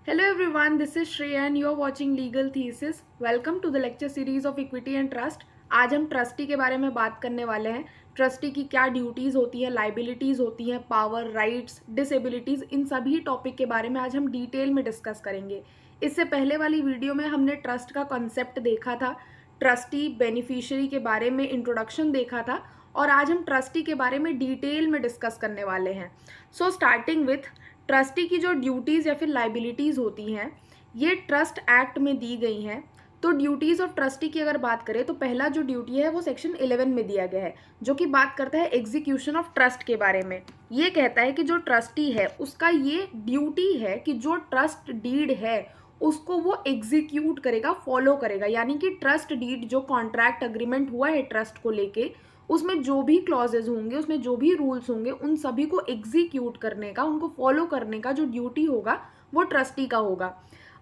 Hello everyone, this is Shreya and you are watching Legal Thesis. Welcome to the lecture series of Equity and Trust. आज हम trustee के बारे में बात करने वाले हैं। ट्रस्टी की क्या ड्यूटीज़ होती है, लाइबिलिटीज़ होती हैं, पावर, राइट्स, डिसेबिलिटीज़, इन सभी टॉपिक के बारे में आज हम डिटेल में डिस्कस करेंगे। इससे पहले वाली वीडियो में हमने ट्रस्ट का कॉन्सेप्ट देखा था, ट्रस्टी बेनिफिशियरी के बारे में इंट्रोडक्शन देखा था और आज हम ट्रस्टी के बारे में डिटेल में डिस्कस करने वाले हैं। सो स्टार्टिंग विथ ट्रस्टी की जो ड्यूटीज़ या फिर लाइबिलिटीज़ होती हैं ये ट्रस्ट एक्ट में दी गई हैं। तो ड्यूटीज़ ऑफ ट्रस्टी की अगर बात करें तो पहला जो ड्यूटी है वो सेक्शन 11 में दिया गया है, जो कि बात करता है एग्जीक्यूशन ऑफ ट्रस्ट के बारे में। ये कहता है कि जो ट्रस्टी है उसका ये ड्यूटी है कि जो ट्रस्ट डीड है उसको वो एग्जीक्यूट करेगा, फॉलो करेगा। यानी कि ट्रस्ट डीड जो कॉन्ट्रैक्ट अग्रीमेंट हुआ है ट्रस्ट को लेके, उसमें जो भी क्लॉजेज होंगे, उसमें जो भी रूल्स होंगे, उन सभी को एग्जीक्यूट करने का, उनको फॉलो करने का जो ड्यूटी होगा वो ट्रस्टी का होगा।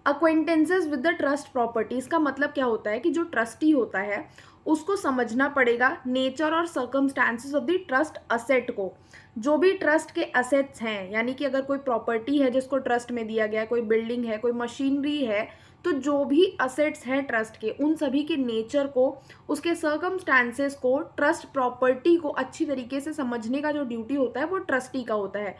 Acquaintances with the trust properties का मतलब क्या होता है कि जो ट्रस्टी होता है उसको समझना पड़ेगा नेचर और circumstances of the trust asset को। जो भी ट्रस्ट के असेट्स हैं, यानी कि अगर कोई प्रॉपर्टी है जिसको ट्रस्ट में दिया गया है, कोई बिल्डिंग है, कोई मशीनरी है, तो जो भी असेट्स हैं ट्रस्ट के, उन सभी के नेचर को, उसके सर्कमस्टांसेस को, ट्रस्ट प्रॉपर्टी को अच्छी तरीके से समझने का जो ड्यूटी होता है वो ट्रस्टी का होता है।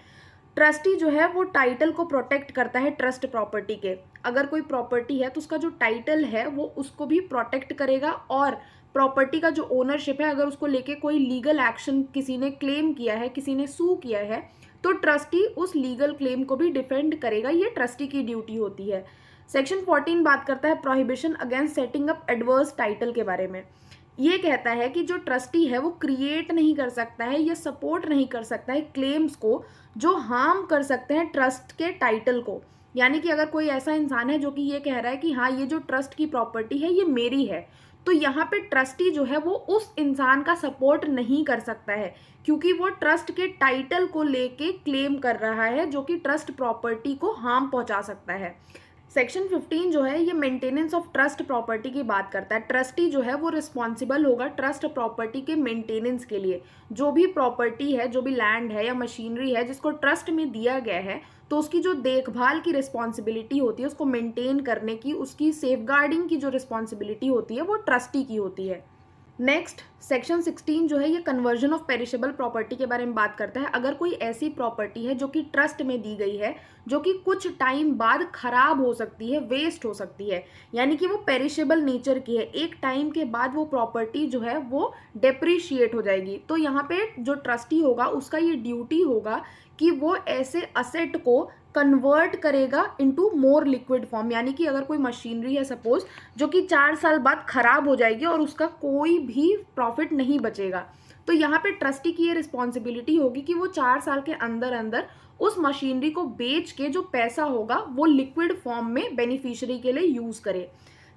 ट्रस्टी जो है वो टाइटल को प्रोटेक्ट करता है ट्रस्ट प्रॉपर्टी के। अगर कोई प्रॉपर्टी है तो उसका जो टाइटल है वो उसको भी प्रोटेक्ट करेगा, और प्रॉपर्टी का जो ओनरशिप है अगर उसको लेके कोई लीगल एक्शन किसी ने क्लेम किया है, किसी ने सू किया है, तो ट्रस्टी उस लीगल क्लेम को भी डिफेंड करेगा। ये ट्रस्टी की ड्यूटी होती है। सेक्शन 14 बात करता है prohibition against setting up adverse title के बारे में। ये कहता है कि जो ट्रस्टी है वो क्रिएट नहीं कर सकता है या सपोर्ट नहीं कर सकता है क्लेम्स को जो हार्म कर सकते हैं ट्रस्ट के टाइटल को। यानी कि अगर कोई ऐसा इंसान है जो कि ये कह रहा है कि हाँ ये जो ट्रस्ट की प्रॉपर्टी है ये मेरी है, तो यहाँ पे ट्रस्टी जो है वो उस इंसान का सपोर्ट नहीं कर सकता है, क्योंकि वो ट्रस्ट के टाइटल को लेके क्लेम कर रहा है जो कि ट्रस्ट प्रॉपर्टी को हार्म पहुंचा सकता है। सेक्शन 15 जो है ये मेंटेनेंस ऑफ ट्रस्ट प्रॉपर्टी की बात करता है। ट्रस्टी जो है वो रिस्पॉन्सिबल होगा ट्रस्ट प्रॉपर्टी के मेंटेनेंस के लिए। जो भी प्रॉपर्टी है, जो भी लैंड है या मशीनरी है जिसको ट्रस्ट में दिया गया है, तो उसकी जो देखभाल की रिस्पॉन्सिबिलिटी होती है, उसको मेंटेन करने की, उसकी सेफगार्डिंग की जो रिस्पॉन्सिबिलिटी होती है वो ट्रस्टी की होती है। नेक्स्ट सेक्शन 16 जो है ये कन्वर्जन ऑफ पेरिशेबल प्रॉपर्टी के बारे में बात करता है। अगर कोई ऐसी प्रॉपर्टी है जो कि ट्रस्ट में दी गई है, जो कि कुछ टाइम बाद खराब हो सकती है, वेस्ट हो सकती है, यानी कि वो पेरिशेबल नेचर की है, एक टाइम के बाद वो प्रॉपर्टी जो है वो डेप्रिशिएट हो जाएगी, तो यहाँ पे जो ट्रस्टी होगा उसका ये ड्यूटी होगा कि वो ऐसे असेट को कन्वर्ट करेगा इनटू मोर लिक्विड फॉर्म। यानी कि अगर कोई मशीनरी है सपोज जो कि 4 साल बाद खराब हो जाएगी और उसका कोई भी प्रॉफिट नहीं बचेगा, तो यहाँ पे ट्रस्टी की ये रिस्पॉन्सिबिलिटी होगी कि वो 4 साल के अंदर अंदर उस मशीनरी को बेच के जो पैसा होगा वो लिक्विड फॉर्म में बेनिफिशियरी के लिए यूज करे।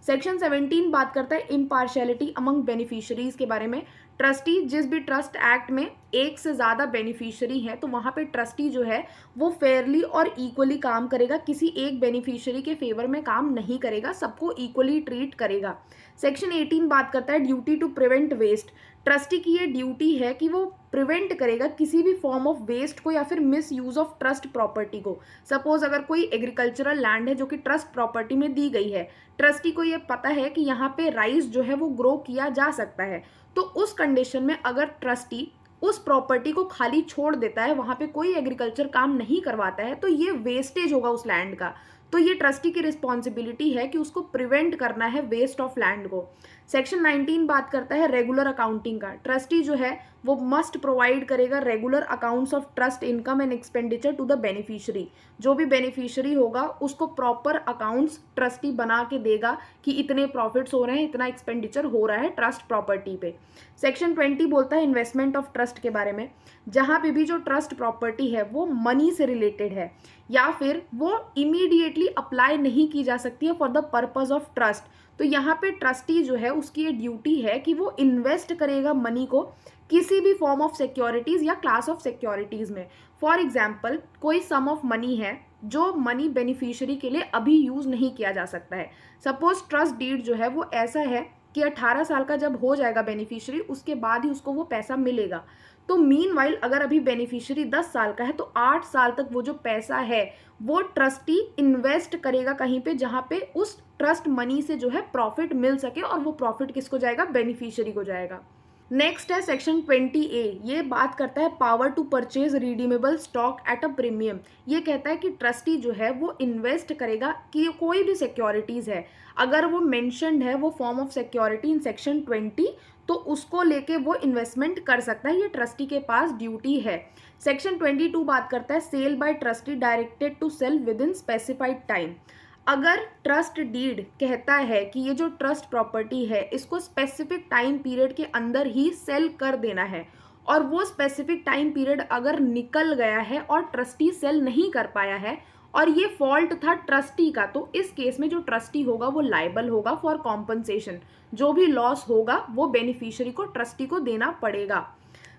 सेक्शन 17 बात करता है इम्पार्शियलिटी अमंग बेनिफिशियरीज के बारे में। ट्रस्टी, जिस भी ट्रस्ट एक्ट में एक से ज़्यादा बेनिफिशियरी है तो वहाँ पे ट्रस्टी जो है वो फेयरली और इक्वली काम करेगा, किसी एक बेनिफिशियरी के फेवर में काम नहीं करेगा, सबको इक्वली ट्रीट करेगा। सेक्शन 18 बात करता है duty to prevent waste. Trustee की ये ड्यूटी है कि वो प्रिवेंट करेगा किसी भी फॉर्म ऑफ वेस्ट को या फिर miss use of trust property को। सपोज अगर कोई एग्रीकल्चरल लैंड है जो कि ट्रस्ट प्रॉपर्टी में दी गई है, ट्रस्टी को ये पता है कि यहाँ पे राइस जो है वो ग्रो किया जा सकता है, तो उस कंडीशन में अगर ट्रस्टी उस प्रॉपर्टी को खाली छोड़ देता है, वहाँ पे कोई एग्रीकल्चर काम नहीं करवाता है, तो ये वेस्टेज होगा उस लैंड का। तो ये ट्रस्टी की रिस्पॉन्सिबिलिटी है कि उसको प्रिवेंट करना है वेस्ट ऑफ लैंड को। सेक्शन 19 बात करता है रेगुलर अकाउंटिंग का। ट्रस्टी जो है वो मस्ट प्रोवाइड करेगा regular accounts of trust income and expenditure to the beneficiary. जो भी बेनिफिशियरी होगा उसको प्रॉपर अकाउंट्स ट्रस्टी बना के देगा कि इतने प्रॉफिट्स हो रहे हैं, इतना एक्सपेंडिचर हो रहा है ट्रस्ट प्रॉपर्टी पे। सेक्शन 20 बोलता है इन्वेस्टमेंट ऑफ ट्रस्ट के बारे में। जहाँ पे भी जो ट्रस्ट प्रॉपर्टी है वो मनी से रिलेटेड है या फिर वो इमीडिएटली अप्लाई नहीं की जा सकती है for the purpose of trust, तो यहाँ पे ट्रस्टी जो है उसकी ये ड्यूटी है कि वो इन्वेस्ट करेगा मनी को किसी भी फॉर्म ऑफ सिक्योरिटीज या क्लास ऑफ सिक्योरिटीज में। फॉर एग्जाम्पल कोई सम ऑफ मनी है जो मनी बेनिफिशियरी के लिए अभी यूज नहीं किया जा सकता है। सपोज ट्रस्ट डीड जो है वो ऐसा है कि 18 साल का जब हो जाएगा बेनिफिशियरी उसके बाद ही उसको वो पैसा मिलेगा, तो मीनवाइल अगर अभी बेनिफिशियरी 10 साल का है तो 8 साल तक वो जो पैसा है वो ट्रस्टी इन्वेस्ट करेगा कहीं पे जहाँ पे उस ट्रस्ट मनी से जो है प्रॉफिट मिल सके, और वो प्रॉफिट किसको जाएगा, बेनिफिशियरी को जाएगा। नेक्स्ट है सेक्शन 20A। ये बात करता है power to purchase redeemable stock at a premium. ये कहता है कि ट्रस्टी जो है वो इन्वेस्ट करेगा कि कोई भी सिक्योरिटीज़ है, अगर वो मेंशन्ड है वो form of security in section 20, तो उसको लेके वो इन्वेस्टमेंट कर सकता है, ये ट्रस्टी के पास ड्यूटी है। सेक्शन 22 बात करता है sale by trustee directed to sell within specified time. अगर ट्रस्ट डीड कहता है कि ये जो ट्रस्ट प्रॉपर्टी है इसको स्पेसिफिक टाइम पीरियड के अंदर ही सेल कर देना है, और वो स्पेसिफिक टाइम पीरियड अगर निकल गया है और ट्रस्टी सेल नहीं कर पाया है और ये फॉल्ट था ट्रस्टी का, तो इस केस में जो ट्रस्टी होगा वो लायबल होगा फॉर कॉम्पनसेशन। जो भी लॉस होगा वो बेनिफिशियरी को, ट्रस्टी को देना पड़ेगा।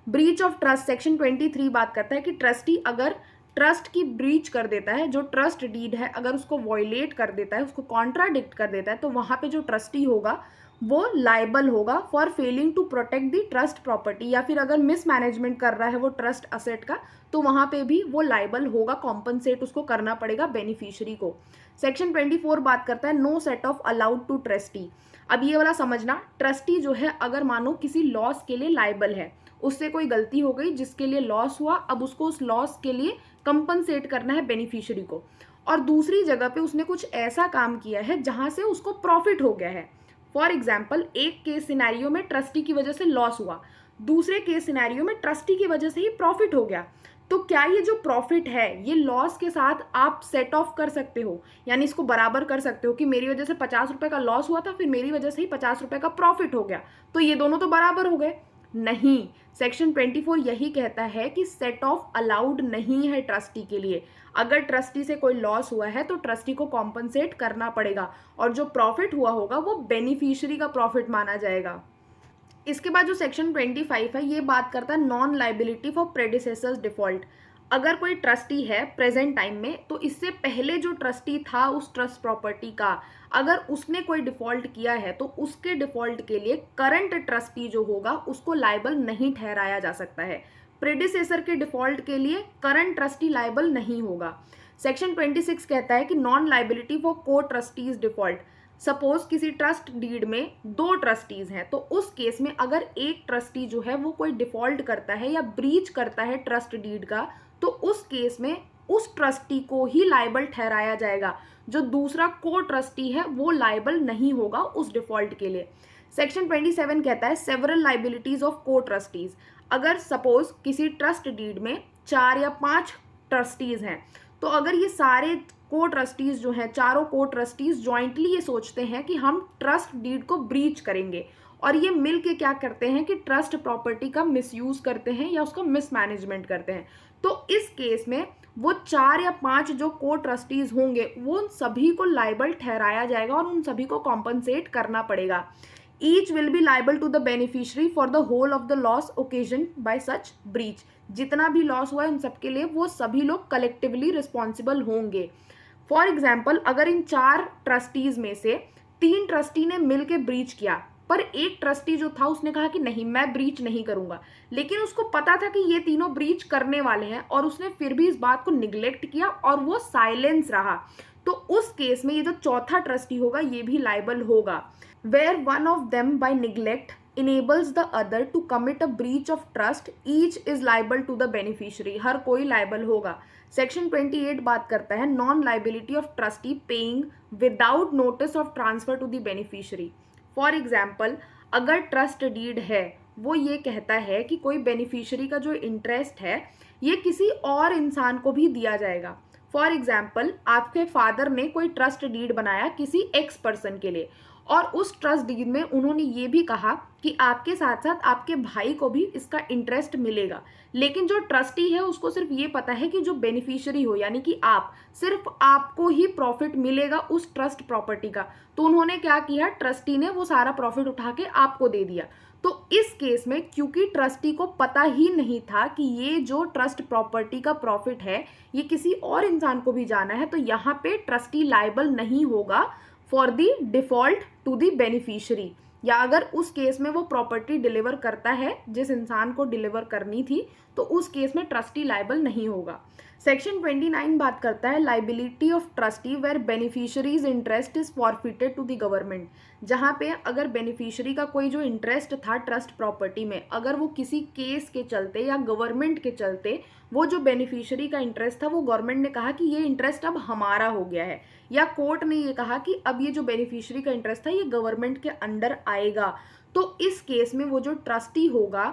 ब्रीच ऑफ ट्रस्ट सेक्शन 23 बात करता है कि ट्रस्टी अगर ट्रस्ट की ब्रीच कर देता है, जो ट्रस्ट डीड है अगर उसको वॉयलेट कर देता है, उसको कॉन्ट्राडिक्ट कर देता है, तो वहाँ पे जो ट्रस्टी होगा वो लायबल होगा for failing to protect the trust property, या फिर अगर मिसमैनेजमेंट कर रहा है वो ट्रस्ट असेट का, तो वहाँ पे भी वो लायबल होगा, कॉम्पनसेट उसको करना पड़ेगा बेनिफिशियरी को। सेक्शन 24 बात करता है no set off allowed to trustee. अब ये वाला समझना, ट्रस्टी जो है अगर मानो किसी लॉस के लिए लायबल है, उससे कोई गलती हो गई जिसके लिए लॉस हुआ, अब उसको उस लॉस के लिए कंपनसेट करना है बेनिफिशियरी को, और दूसरी जगह पे उसने कुछ ऐसा काम किया है जहां से उसको प्रॉफिट हो गया है। फॉर एग्जाम्पल, एक केस सिनेरियो में ट्रस्टी की वजह से लॉस हुआ, दूसरे केस सिनेरियो में ट्रस्टी की वजह से ही प्रॉफिट हो गया, तो क्या ये जो प्रॉफिट है ये लॉस के साथ आप सेट ऑफ कर सकते हो, यानी इसको बराबर कर सकते हो कि मेरी वजह से 50 रुपए का लॉस हुआ था, फिर मेरी वजह से ही 50 रुपए का प्रॉफिट हो गया, तो ये दोनों तो बराबर हो गए? नहीं, सेक्शन 24 यही कहता है कि सेट ऑफ अलाउड नहीं है ट्रस्टी के लिए। अगर ट्रस्टी से कोई लॉस हुआ है तो ट्रस्टी को कॉम्पनसेट करना पड़ेगा, और जो प्रॉफिट हुआ होगा वो बेनिफिशियरी का प्रॉफिट माना जाएगा। इसके बाद जो सेक्शन 25 है ये बात करता है non liability for predecessors default. अगर कोई ट्रस्टी है प्रेजेंट टाइम में, तो इससे पहले जो ट्रस्टी था उस ट्रस्ट प्रॉपर्टी का, अगर उसने कोई डिफॉल्ट किया है तो उसके डिफॉल्ट के लिए करंट ट्रस्टी जो होगा उसको लायबल नहीं ठहराया जा सकता है। प्रेडिसेसर के डिफॉल्ट के लिए करंट ट्रस्टी लायबल नहीं होगा। सेक्शन 26 कहता है कि नॉन लाइबिलिटी फॉर को ट्रस्टीज डिफॉल्ट। सपोज किसी ट्रस्ट डीड में 2 ट्रस्टीज हैं, तो उस केस में अगर एक ट्रस्टी जो है वो कोई डिफॉल्ट करता है या ब्रीच करता है ट्रस्ट डीड का, तो उस केस में उस ट्रस्टी को ही लायबल ठहराया जाएगा, जो दूसरा को ट्रस्टी है वो लायबल नहीं होगा उस डिफॉल्ट के लिए। सेक्शन 27 कहता है सेवरल लाइबिलिटीज ऑफ को ट्रस्टीज। अगर सपोज किसी ट्रस्ट डीड में 4 या 5 ट्रस्टीज हैं, तो अगर ये सारे को ट्रस्टीज जो हैं, चारों को ट्रस्टीज जॉइंटली ये सोचते हैं कि हम ट्रस्ट डीड को ब्रीच करेंगे, और ये मिल के क्या करते हैं कि ट्रस्ट प्रॉपर्टी का मिसयूज करते हैं या उसका मिसमैनेजमेंट करते हैं, तो इस केस में वो 4 या 5 जो को ट्रस्टीज होंगे वो उन सभी को लायबल ठहराया जाएगा और उन सभी को कॉम्पनसेट करना पड़ेगा। Each will be liable to the beneficiary for the whole of the loss occasion by such breach. जितना भी लॉस हुआ है उन सबके लिए वो सभी लोग कलेक्टिवली रिस्पॉन्सिबल होंगे। फॉर एग्जाम्पल, अगर इन 4 ट्रस्टीज में से 3 ट्रस्टी ने मिलकर ब्रीच किया, पर एक ट्रस्टी जो था उसने कहा कि नहीं मैं ब्रीच नहीं करूंगा, लेकिन उसको पता था कि ये तीनों ब्रीच करने वाले हैं और उसने फिर भी इस बात को निग्लेक्ट किया और वो साइलेंस रहा, तो उस केस में ये जो चौथा ट्रस्टी होगा ये भी लायबल होगा। Where one of them by neglect enables the other to commit a breach of trust, each is liable to the beneficiary। हर कोई लायबल होगा। सेक्शन 28 बात करता है non liability of trustee paying without notice of transfer to the beneficiary. For example, अगर trust deed है वो ये कहता है कि कोई बेनिफिशियरी का जो इंटरेस्ट है ये किसी और इंसान को भी दिया जाएगा। फॉर एग्जाम्पल, आपके फादर ने कोई ट्रस्ट डीड बनाया किसी एक्स पर्सन के लिए, और उस ट्रस्ट डीड में उन्होंने ये भी कहा कि आपके साथ साथ आपके भाई को भी इसका इंटरेस्ट मिलेगा, लेकिन जो ट्रस्टी है उसको सिर्फ ये पता है कि जो बेनिफिशियरी हो यानी कि आप, सिर्फ आपको ही प्रॉफिट मिलेगा उस ट्रस्ट प्रॉपर्टी का, तो उन्होंने क्या किया, ट्रस्टी ने वो सारा प्रॉफिट उठा के आपको दे दिया। तो इस केस में क्योंकि ट्रस्टी को पता ही नहीं था कि ये जो ट्रस्ट प्रॉपर्टी का प्रॉफिट है ये किसी और इंसान को भी जाना है, तो यहाँ पे ट्रस्टी लायबल नहीं होगा for the default to the beneficiary. या अगर उस केस में वो प्रॉपर्टी डिलीवर करता है जिस इंसान को डिलीवर करनी थी, तो उस केस में ट्रस्टी लायबल नहीं होगा। सेक्शन 29 बात करता है liability of trustee where beneficiary's interest is forfeited to the government. जहाँ पे अगर बेनिफिशियरी का कोई जो इंटरेस्ट था ट्रस्ट प्रॉपर्टी में, अगर वो किसी केस के चलते या गवर्नमेंट के चलते वो जो बेनिफिशियरी का इंटरेस्ट था वो गवर्नमेंट ने कहा कि ये इंटरेस्ट अब हमारा हो गया है, या कोर्ट ने ये कहा कि अब ये जो बेनिफिशियरी का इंटरेस्ट था ये गवर्नमेंट के अंडर आएगा, तो इस केस में वो जो ट्रस्टी होगा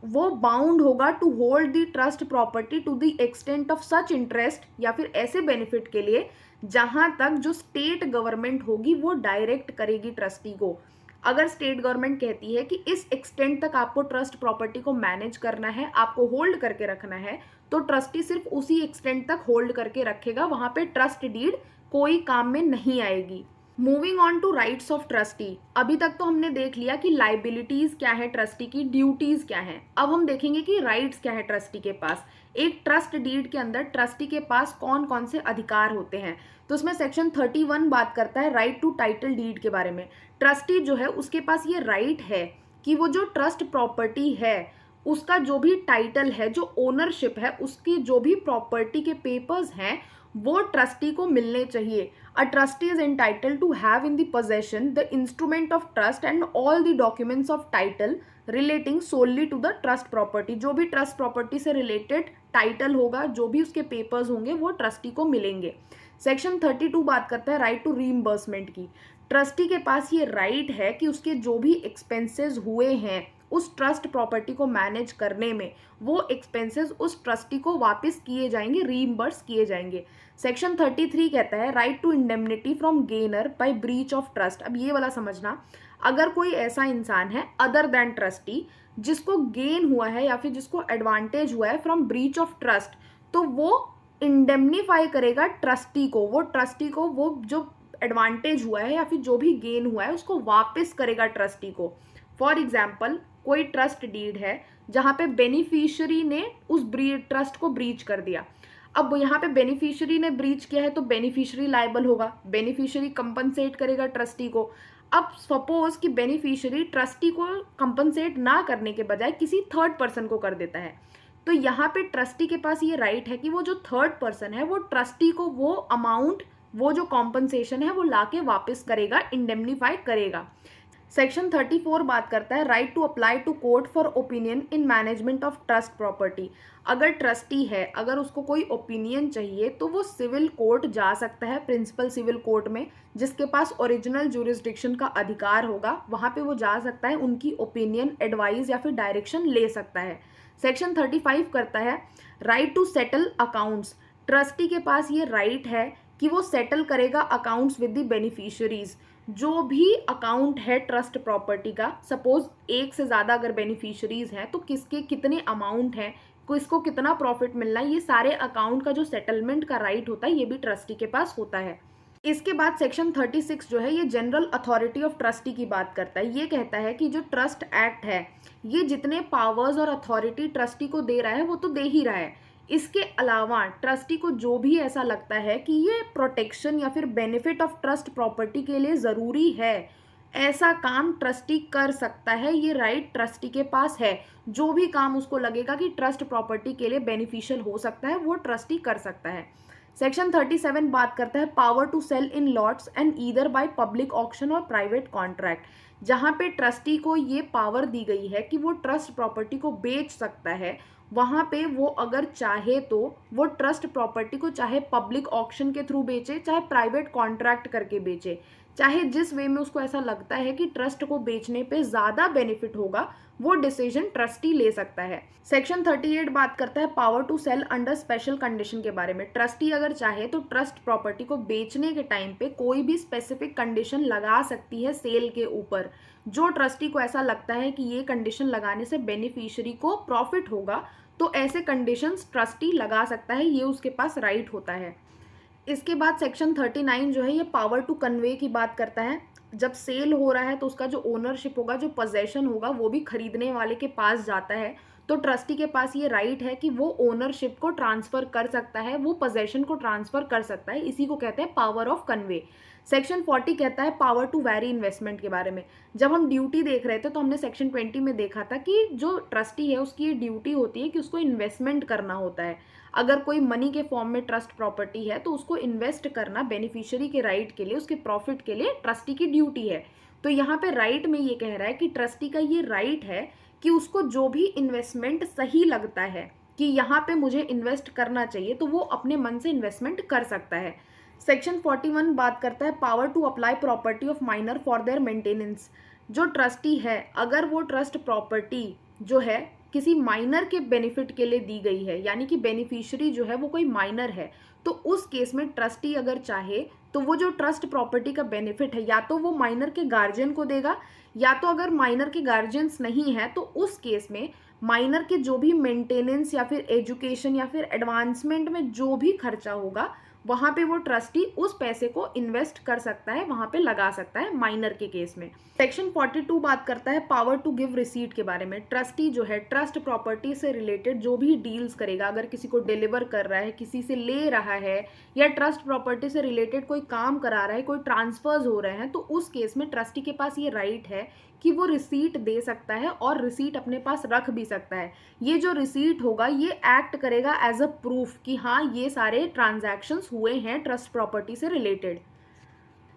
वो बाउंड होगा to hold the trust property to the extent of such interest, या फिर ऐसे बेनिफिट के लिए जहां तक जो स्टेट गवर्नमेंट होगी वो डायरेक्ट करेगी ट्रस्टी को। अगर स्टेट गवर्नमेंट कहती है कि इस एक्सटेंट तक आपको ट्रस्ट प्रॉपर्टी को मैनेज करना है, आपको होल्ड करके रखना है, तो ट्रस्टी सिर्फ उसी एक्सटेंट तक होल्ड करके रखेगा, वहां पे ट्रस्ट डीड कोई काम में नहीं आएगी। Moving on to rights of trustee. अभी तक तो हमने देख लिया कि लाइबिलिटीज क्या है ट्रस्टी की, ड्यूटीज क्या है। अब हम देखेंगे कि राइट्स क्या है ट्रस्टी के पास। एक ट्रस्ट डीड के अंदर ट्रस्टी के पास कौन कौन से अधिकार होते हैं, तो उसमें सेक्शन 31 बात करता है राइट टू टाइटल डीड के बारे में। ट्रस्टी जो है उसके पास ये राइट है कि वो जो ट्रस्ट प्रॉपर्टी है उसका जो भी टाइटल है, जो ओनरशिप है, उसकी जो भी प्रॉपर्टी के पेपर्स हैं वो ट्रस्टी को मिलने चाहिए। A trustee is entitled to have in the possession the instrument of trust and all the documents of title relating solely to the trust property. जो भी ट्रस्ट प्रॉपर्टी से रिलेटेड टाइटल होगा, जो भी उसके पेपर्स होंगे वो ट्रस्टी को मिलेंगे। सेक्शन 32 बात करता है राइट टू रीइंबर्समेंट की। ट्रस्टी के पास ये राइट है कि उसके जो भी एक्सपेंसेस हुए हैं उस ट्रस्ट प्रॉपर्टी को मैनेज करने में, वो एक्सपेंसेस उस ट्रस्टी को वापस किए जाएंगे, रीइंबर्स किए जाएंगे। सेक्शन 33 कहता है right to indemnity from gainer by breach of trust. अब ये वाला समझना, अगर कोई ऐसा इंसान है अदर देन ट्रस्टी जिसको गेन हुआ है या फिर जिसको एडवांटेज हुआ है फ्रॉम ब्रीच ऑफ ट्रस्ट, तो वो इंडेमनीफाई करेगा ट्रस्टी को। वो ट्रस्टी को वो जो एडवांटेज हुआ है या फिर जो भी गेन हुआ है उसको वापस करेगा ट्रस्टी को। फॉर एग्जाम्पल, कोई ट्रस्ट डीड है जहां पे बेनिफिशियरी ने उस ट्रस्ट को ब्रीच कर दिया। अब यहाँ पे बेनिफिशियरी ने ब्रीच किया है तो बेनिफिशियरी लायबल होगा, बेनिफिशियरी कंपनसेट करेगा ट्रस्टी को। अब सपोज कि बेनिफिशियरी ट्रस्टी को कंपनसेट ना करने के बजाय किसी थर्ड पर्सन को कर देता है, तो यहाँ पे ट्रस्टी के पास ये राइट है कि वो जो थर्ड पर्सन है वो ट्रस्टी को वो अमाउंट, वो जो कॉम्पनसेशन है वो लाके वापस करेगा, इंडेमनीफाई करेगा। सेक्शन 34 बात करता है right to apply to court for opinion in management of trust property. अगर ट्रस्टी है, अगर उसको कोई ओपिनियन चाहिए तो वो सिविल कोर्ट जा सकता है, प्रिंसिपल सिविल कोर्ट में, जिसके पास ओरिजिनल ज्यूरिसडिक्शन का अधिकार होगा, वहाँ पे वो जा सकता है, उनकी ओपिनियन, एडवाइस या फिर डायरेक्शन ले सकता है। सेक्शन 35 करता है right to settle accounts. Trustee के पास ये राइट है कि वो सेटल करेगा अकाउंट्स विद द बेनिफिशियरीज। जो भी अकाउंट है ट्रस्ट प्रॉपर्टी का, सपोज एक से ज़्यादा अगर बेनिफिशियरीज हैं तो किसके कितने अमाउंट हैं, किसको कितना प्रॉफिट मिलना है, ये सारे अकाउंट का जो सेटलमेंट का राइट होता है ये भी ट्रस्टी के पास होता है। इसके बाद सेक्शन 36 जो है ये जनरल अथॉरिटी ऑफ ट्रस्टी की बात करता है। ये कहता है कि जो ट्रस्ट एक्ट है ये जितने पावर्स और अथॉरिटी ट्रस्टी को दे रहा है वो तो दे ही रहा है, इसके अलावा ट्रस्टी को जो भी ऐसा लगता है कि ये प्रोटेक्शन या फिर बेनिफिट ऑफ ट्रस्ट प्रॉपर्टी के लिए ज़रूरी है, ऐसा काम ट्रस्टी कर सकता है। ये राइट ट्रस्टी के पास है। जो भी काम उसको लगेगा कि ट्रस्ट प्रॉपर्टी के लिए बेनिफिशियल हो सकता है वो ट्रस्टी कर सकता है। सेक्शन 37 बात करता है power to sell in lots and either by public auction और प्राइवेट कॉन्ट्रैक्ट। जहाँ पे ट्रस्टी को ये पावर दी गई है कि वो ट्रस्ट प्रॉपर्टी को बेच सकता है, वहाँ पे वो अगर चाहे तो वो ट्रस्ट प्रॉपर्टी को चाहे पब्लिक ऑक्शन के थ्रू बेचे, चाहे प्राइवेट कॉन्ट्रैक्ट करके बेचे, चाहे जिस वे में उसको ऐसा लगता है कि ट्रस्ट को बेचने पे ज़्यादा बेनिफिट होगा, वो डिसीजन ट्रस्टी ले सकता है। सेक्शन 38 बात करता है power to sell under special condition के बारे में। ट्रस्टी अगर चाहे तो ट्रस्ट प्रॉपर्टी को बेचने के टाइम पे कोई भी स्पेसिफिक कंडीशन लगा सकती है सेल के ऊपर। जो ट्रस्टी को ऐसा लगता है कि ये कंडीशन लगाने से बेनिफिशियरी को प्रॉफिट होगा, तो ऐसे कंडीशंस ट्रस्टी लगा सकता है, ये उसके पास राइट होता है। इसके बाद सेक्शन 39 जो है ये पावर टू कन्वे की बात करता है। जब सेल हो रहा है तो उसका जो ओनरशिप होगा, जो पोजेशन होगा, वो भी खरीदने वाले के पास जाता है, तो ट्रस्टी के पास ये राइट है कि वो ओनरशिप को ट्रांसफर कर सकता है, वो पोजेशन को ट्रांसफर कर सकता है। इसी को कहते हैं पावर ऑफ कन्वे। सेक्शन 40 कहता है पावर टू वैरी इन्वेस्टमेंट के बारे में। जब हम ड्यूटी देख रहे थे तो हमने सेक्शन 20 में देखा था कि जो ट्रस्टी है उसकी ये ड्यूटी होती है कि उसको इन्वेस्टमेंट करना होता है। अगर कोई मनी के फॉर्म में ट्रस्ट प्रॉपर्टी है तो उसको इन्वेस्ट करना बेनिफिशियरी के राइट के लिए, उसके प्रॉफिट के लिए ट्रस्टी की ड्यूटी है। तो यहाँ पे राइट में ये कह रहा है कि ट्रस्टी का ये राइट है कि उसको जो भी इन्वेस्टमेंट सही लगता है कि यहाँ पे मुझे इन्वेस्ट करना चाहिए, तो वो अपने मन से इन्वेस्टमेंट कर सकता है। सेक्शन 41 बात करता है power to apply property of minor for their maintenance. जो ट्रस्टी है, अगर वो ट्रस्ट प्रॉपर्टी जो है किसी माइनर के बेनिफिट के लिए दी गई है, यानी कि बेनिफिशियरी जो है वो कोई माइनर है, तो उस केस में ट्रस्टी अगर चाहे तो वो जो ट्रस्ट प्रॉपर्टी का बेनिफिट है या तो वो माइनर के गार्जियन को देगा, या तो अगर माइनर के गार्जियंस नहीं है तो उस केस में माइनर के जो भी मेंटेनेंस या फिर एजुकेशन या फिर एडवांसमेंट में जो भी खर्चा होगा वहाँ पे वो ट्रस्टी उस पैसे को इन्वेस्ट कर सकता है, वहाँ पे लगा सकता है माइनर के केस में। सेक्शन 42 बात करता है पावर टू गिव रिसीट के बारे में। ट्रस्टी जो है ट्रस्ट प्रॉपर्टी से रिलेटेड जो भी डील्स करेगा, अगर किसी को डिलीवर कर रहा है, किसी से ले रहा है, या ट्रस्ट प्रॉपर्टी से रिलेटेड कोई काम करा रहा है, कोई ट्रांसफर्स हो रहे हैं, तो उस केस में ट्रस्टी के पास ये राइट है कि वो रिसीट दे सकता है और रिसीट अपने पास रख भी सकता है। ये जो रिसीट होगा ये एक्ट करेगा एज अ प्रूफ कि हाँ ये सारे ट्रांजैक्शंस हुए हैं ट्रस्ट प्रॉपर्टी से रिलेटेड।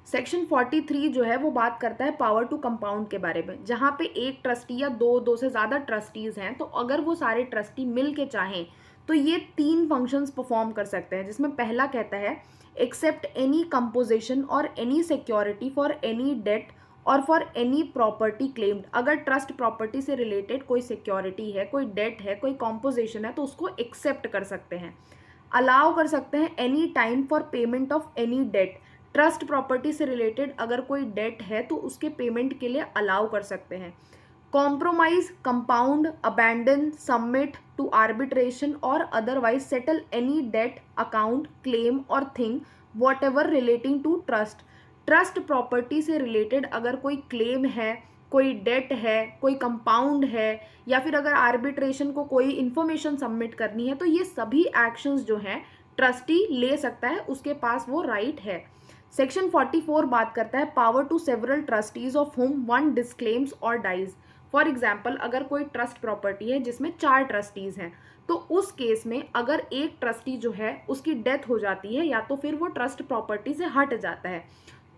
सेक्शन 43 जो है वो बात करता है पावर टू कंपाउंड के बारे में, जहाँ पे एक ट्रस्टी या दो से ज़्यादा ट्रस्टीज़ हैं, तो अगर वो सारे ट्रस्टी मिल के चाहें तो ये 3 फंक्शंस परफॉर्म कर सकते हैं, जिसमें पहला कहता है एक्सेप्ट एनी कंपोजिशन और any security for any debt और फॉर एनी प्रॉपर्टी क्लेम्ड। अगर ट्रस्ट प्रॉपर्टी से रिलेटेड कोई सिक्योरिटी है, कोई डेट है, कोई कॉम्पोजिशन है, तो उसको एक्सेप्ट कर सकते हैं। अलाउ कर सकते हैं any time for payment of any debt. Trust property से रिलेटेड अगर कोई डेट है तो उसके पेमेंट के लिए अलाउ कर सकते हैं। Compromise, compound, abandon, submit to arbitration और otherwise settle any debt, account, claim और thing whatever relating to trust. Trust property से रिलेटेड अगर कोई क्लेम है, कोई डेट है, कोई कंपाउंड है, या फिर अगर आर्बिट्रेशन को कोई इन्फॉर्मेशन सबमिट करनी है, तो ये सभी एक्शंस जो हैं ट्रस्टी ले सकता है, उसके पास वो राइट है। सेक्शन 44 बात करता है power to several trustees of whom one disclaims और डाइज। फॉर एग्जाम्पल, अगर कोई ट्रस्ट प्रॉपर्टी है जिसमें 4 ट्रस्टीज हैं, तो उस केस में अगर एक ट्रस्टी जो है उसकी डेथ हो जाती है या तो फिर वो ट्रस्ट प्रॉपर्टी से हट जाता है,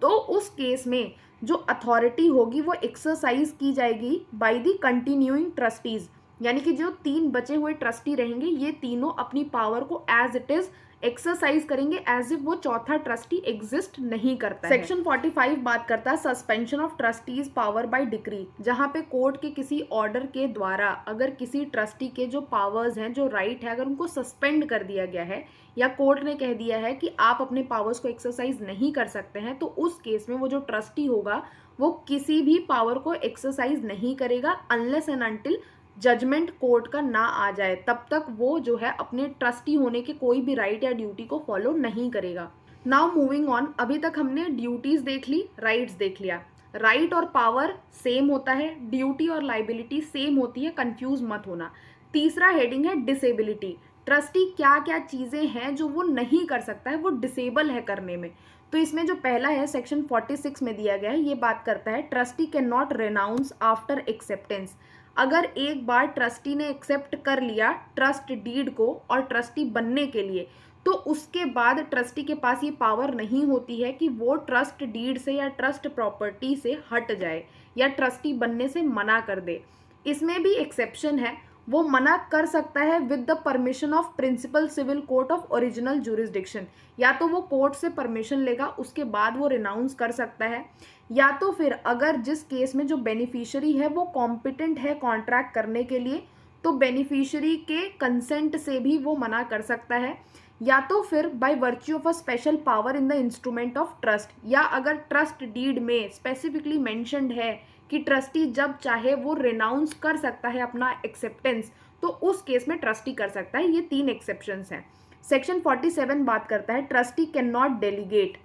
तो उस केस में जो अथॉरिटी होगी वो एक्सरसाइज की जाएगी बाय द कंटिन्यूइंग ट्रस्टीज, यानी कि जो 3 बचे हुए ट्रस्टी रहेंगे ये तीनों अपनी पावर को एज इट इज एक्सरसाइज करेंगे एज इफ वो चौथा ट्रस्टी एग्जिस्ट नहीं करता है। सेक्शन 45 बात करता है suspension of trustees power bye decree, जहां पे कोर्ट के किसी ऑर्डर के द्वारा अगर किसी ट्रस्टी के जो पावर्स हैं, जो राइट है, अगर उनको सस्पेंड कर दिया गया है या कोर्ट ने कह दिया है कि आप अपने पावर्स को एक्सरसाइज नहीं कर सकते हैं, तो उस केस में वो जो ट्रस्टी होगा वो किसी भी पावर को एक्सरसाइज नहीं करेगा unless and until judgment court का ना आ जाए, तब तक वो जो है अपने ट्रस्टी होने के कोई भी राइट या ड्यूटी को फॉलो नहीं करेगा। नाउ मूविंग ऑन, अभी तक हमने ड्यूटीज देख ली, राइट्स देख लिया। राइट और पावर सेम होता है, ड्यूटी और लाइबिलिटी सेम होती है, कंफ्यूज मत होना। तीसरा हेडिंग है डिसेबिलिटी। ट्रस्टी क्या क्या चीजें हैं जो वो नहीं कर सकता है, वो डिसेबल है करने में। तो इसमें जो पहला है सेक्शन 46 में दिया गया है, ये बात करता है trustee cannot renounce after acceptance. अगर एक बार ट्रस्टी ने एक्सेप्ट कर लिया ट्रस्ट डीड को और ट्रस्टी बनने के लिए, तो उसके बाद ट्रस्टी के पास ये पावर नहीं होती है कि वो ट्रस्ट डीड से या ट्रस्ट प्रॉपर्टी से हट जाए या ट्रस्टी बनने से मना कर दे। इसमें भी एक्सेप्शन है, वो मना कर सकता है with the permission of principal civil court of original jurisdiction. या तो वो कोर्ट से परमिशन लेगा, उसके बाद वो रिनाउंस कर सकता है, या तो फिर अगर जिस केस में जो बेनिफिशियरी है वो कॉम्पिटेंट है कॉन्ट्रैक्ट करने के लिए, तो बेनिफिशियरी के कंसेंट से भी वो मना कर सकता है, या तो फिर by virtue of a special power in the instrument of trust, या अगर ट्रस्ट डीड में स्पेसिफिकली मेंशन्ड है कि ट्रस्टी जब चाहे वो रिनाउंस कर सकता है अपना एक्सेप्टेंस, तो उस केस में ट्रस्टी कर सकता है। ये 3 एक्सेप्शंस हैं। सेक्शन 47 बात करता है ट्रस्टी कैन नॉट डेलीगेट।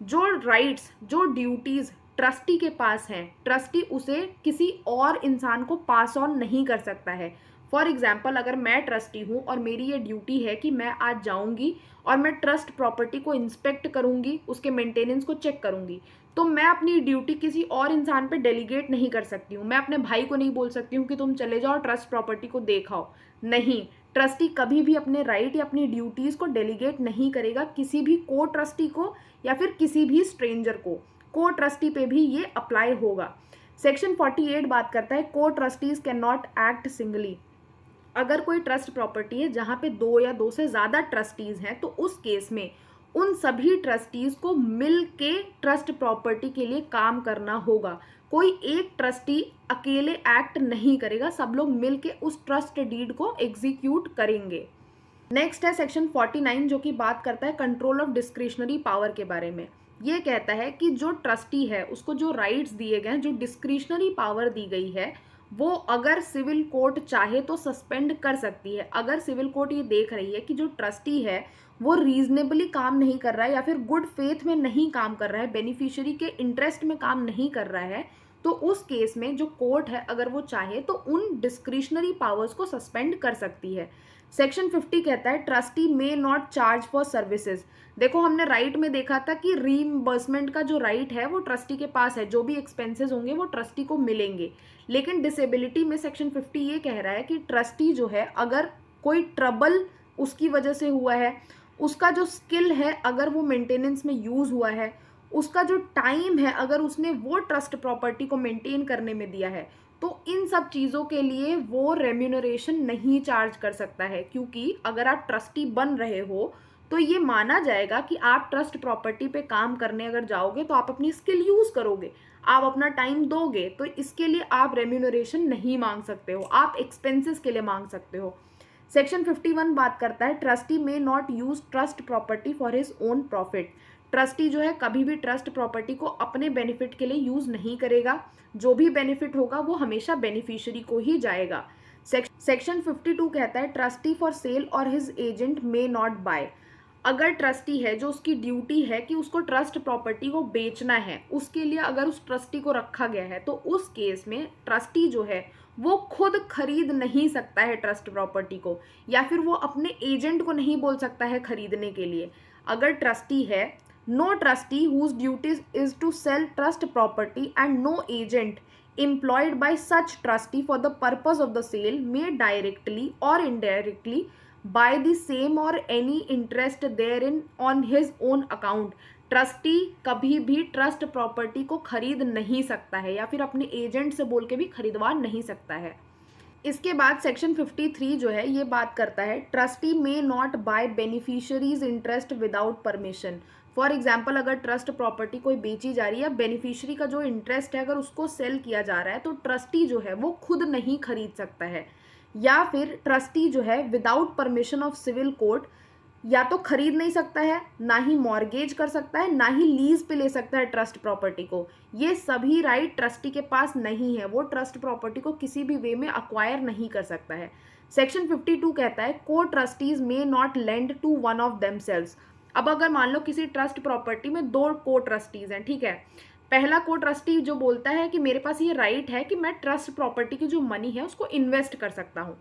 जो राइट्स, जो ड्यूटीज ट्रस्टी के पास हैं, ट्रस्टी उसे किसी और इंसान को पास ऑन नहीं कर सकता है। फॉर एग्जाम्पल अगर मैं ट्रस्टी हूँ और मेरी ये ड्यूटी है कि मैं आज जाऊँगी और मैं ट्रस्ट प्रॉपर्टी को इंस्पेक्ट करूँगी, उसके मेंटेनेंस को चेक करूँगी, तो मैं अपनी ड्यूटी किसी और इंसान पे डेलीगेट नहीं कर सकती हूँ। मैं अपने भाई को नहीं बोल सकती हूँ कि तुम चले जाओ ट्रस्ट प्रॉपर्टी को देखाओ। नहीं, ट्रस्टी कभी भी अपने राइट या अपनी ड्यूटीज़ को डेलीगेट नहीं करेगा किसी भी को ट्रस्टी को या फिर किसी भी स्ट्रेंजर को। को ट्रस्टी पे भी ये अप्लाई होगा। सेक्शन 48 बात करता है co trustees can not act singly. अगर कोई ट्रस्ट प्रॉपर्टी है जहाँ पे दो या दो से ज़्यादा ट्रस्टीज हैं तो उस केस में उन सभी ट्रस्टीज को मिल के ट्रस्ट प्रॉपर्टी के लिए काम करना होगा। कोई एक ट्रस्टी अकेले एक्ट नहीं करेगा, सब लोग मिल के उस ट्रस्ट डीड को एग्जीक्यूट करेंगे। नेक्स्ट है सेक्शन 49 जो कि बात करता है कंट्रोल ऑफ डिस्क्रिशनरी पावर के बारे में। ये कहता है कि जो ट्रस्टी है उसको जो राइट्स दिए गए हैं, जो डिस्क्रिशनरी पावर दी गई है, वो अगर सिविल कोर्ट चाहे तो सस्पेंड कर सकती है। अगर सिविल कोर्ट ये देख रही है कि जो ट्रस्टी है वो रीजनेबली काम नहीं कर रहा है या फिर गुड फेथ में नहीं काम कर रहा है, बेनिफिशियरी के इंटरेस्ट में काम नहीं कर रहा है, तो उस केस में जो कोर्ट है अगर वो चाहे तो उन डिस्क्रिशनरी पावर्स को सस्पेंड कर सकती है। सेक्शन 50 कहता है trustee may not charge for services. देखो हमने राइट में देखा था कि रीइंबर्समेंट का जो राइट है वो ट्रस्टी के पास है, जो भी एक्सपेंसेस होंगे वो ट्रस्टी को मिलेंगे। लेकिन डिसेबिलिटी में सेक्शन 50 ये कह रहा है कि ट्रस्टी जो है अगर कोई ट्रबल उसकी वजह से हुआ है, उसका जो स्किल है अगर वो मेंटेनेंस में यूज हुआ है, उसका जो टाइम है अगर उसने वो ट्रस्ट प्रॉपर्टी को मेंटेन करने में दिया है, तो इन सब चीज़ों के लिए वो रेम्यूनरेशन नहीं चार्ज कर सकता है। क्योंकि अगर आप ट्रस्टी बन रहे हो तो ये माना जाएगा कि आप ट्रस्ट प्रॉपर्टी पे काम करने अगर जाओगे तो आप अपनी स्किल यूज़ करोगे, आप अपना टाइम दोगे, तो इसके लिए आप रेम्यूनरेशन नहीं मांग सकते हो, आप एक्सपेंसेस के लिए मांग सकते हो। सेक्शन 51 बात करता है ट्रस्टी में not use trust property for his own profit. Trustee जो है कभी भी ट्रस्ट प्रॉपर्टी को अपने बेनिफिट के लिए यूज नहीं करेगा, जो भी बेनिफिट होगा वो हमेशा बेनिफिशियरी को ही जाएगा। सेक्शन 52 कहता है ट्रस्टी फॉर सेल और his agent may not buy. अगर ट्रस्टी है जो उसकी ड्यूटी है कि उसको ट्रस्ट प्रॉपर्टी को बेचना है, उसके लिए अगर उस ट्रस्टी को रखा गया है, तो उस केस में ट्रस्टी जो है वो खुद खरीद नहीं सकता है ट्रस्ट प्रॉपर्टी को, या फिर वो अपने एजेंट को नहीं बोल सकता है खरीदने के लिए। अगर ट्रस्टी है, no trustee whose duties is to sell trust property and no agent employed by such trustee for the purpose of the sale may directly or indirectly buy the same or any interest therein on his own account। Trustee कभी भी trust property को खरीद नहीं सकता है या फिर अपने एजेंट से बोल के भी खरीदवा नहीं सकता है। इसके बाद सेक्शन 53 जो है ये बात करता है trustee may not buy beneficiaries interest without permission. For example अगर ट्रस्ट प्रॉपर्टी कोई बेची जा रही है, बेनिफिशियरी का जो इंटरेस्ट है अगर उसको सेल किया जा रहा है, तो ट्रस्टी जो है वो खुद नहीं खरीद सकता है। या फिर ट्रस्टी जो है without permission of civil court या तो खरीद नहीं सकता है, ना ही मॉर्गेज कर सकता है, ना ही लीज पे ले सकता है ट्रस्ट प्रॉपर्टी को। ये सभी राइट ट्रस्टी के पास नहीं है, वो ट्रस्ट प्रॉपर्टी को किसी भी वे में अक्वायर नहीं कर सकता है। सेक्शन 52 कहता है co trustees may not lend to one of themselves. अब अगर मान लो किसी ट्रस्ट प्रॉपर्टी में दो को ट्रस्टीज हैं, ठीक है, पहला को ट्रस्टी जो बोलता है कि मेरे पास ये राइट है कि मैं ट्रस्ट प्रॉपर्टी की जो मनी है उसको इन्वेस्ट कर सकता हूँ।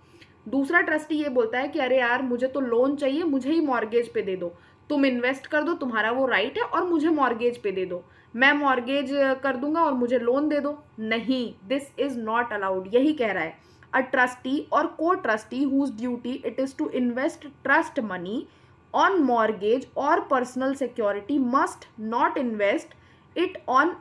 दूसरा ट्रस्टी ये बोलता है कि अरे यार मुझे तो लोन चाहिए, मुझे ही मॉर्गेज पे दे दो, तुम इन्वेस्ट कर दो, तुम्हारा वो राइट है, और मुझे मॉर्गेज पे दे दो, मैं मॉर्गेज कर दूंगा और मुझे लोन दे दो। नहीं, दिस इज नॉट अलाउड। यही कह रहा है अ ट्रस्टी और co trustee whose duty it is to invest trust money on mortgage or personal security must not invest it on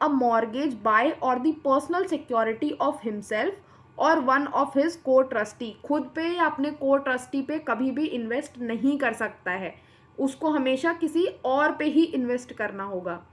a mortgage by or the personal security of himself or one of his co-trustee। खुद पे या अपने co-trustee पे कभी भी invest नहीं कर सकता है, उसको हमेशा किसी और पे ही इन्वेस्ट करना होगा।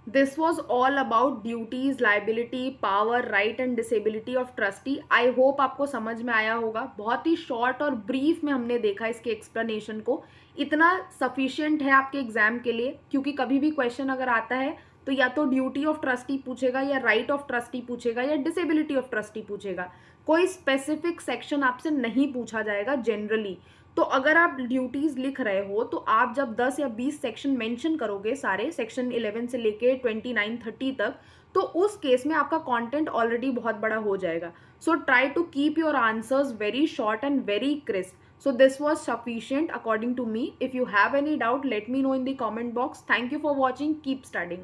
This was all about duties, liability, power, right and disability of trustee. I hope आपको समझ में आया होगा। बहुत ही शॉर्ट और ब्रीफ में हमने देखा इसके एक्सप्लेनेशन को, इतना सफिशिएंट है आपके एग्जाम के लिए, क्योंकि कभी भी क्वेश्चन अगर आता है तो या तो ड्यूटी ऑफ ट्रस्टी पूछेगा, या राइट ऑफ ट्रस्टी पूछेगा, या डिसेबिलिटी ऑफ ट्रस्टी पूछेगा। कोई स्पेसिफिक सेक्शन आपसे नहीं पूछा जाएगा जनरली। तो अगर आप ड्यूटीज लिख रहे हो तो आप जब 10 या 20 सेक्शन मेंशन करोगे, सारे सेक्शन 11 से लेके 29-30 तक, तो उस केस में आपका कंटेंट ऑलरेडी बहुत बड़ा हो जाएगा। So try to keep your answers very short and very crisp. So this was sufficient according to me. If you have any doubt, let me know in the comment box. Thank you for watching. Keep studying.